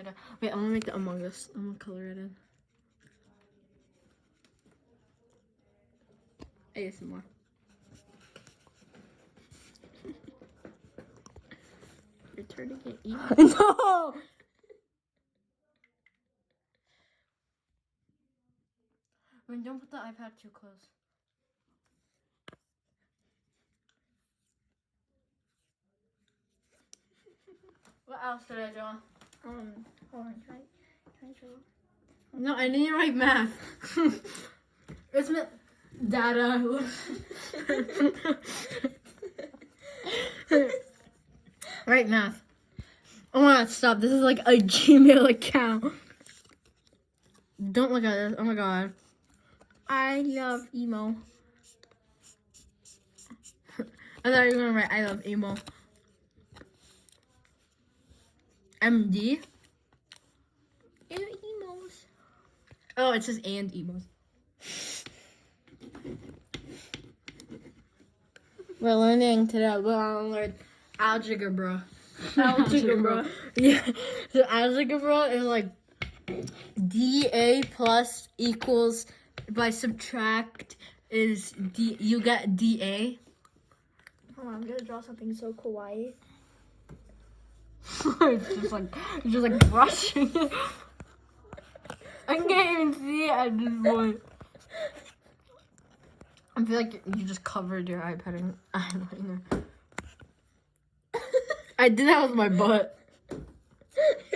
god. Wait, I'm gonna make the Among Us. I'm gonna color it in. ASMR. You're turning it evil. No! Wait, don't put the iPad too close. What else did I draw? Hold on, can I draw? No, I didn't write math. It's data. Write math. Oh my god, stop. This is like a Gmail account. Don't look at this. Oh my god. I love emo. I thought you were gonna write I love emo. MD? Ew, emos. Oh, it says and emos. We're learning today. We're gonna learn algebra. Algebra. Yeah. So algebra is like dA plus equals by subtract is D. You get dA. Hold on, I'm gonna draw something so kawaii. It's just like brushing it. I can't even see it at this point. I feel like you just covered your iPad in eyeliner. I did that with my butt.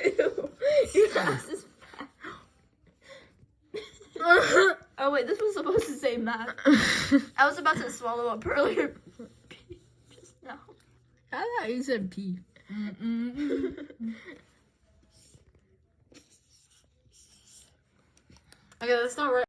Ew, your ass is fat. Oh wait, this was supposed to say math. I was about to swallow up earlier. Just now. I thought you said pee. Okay, let's not write.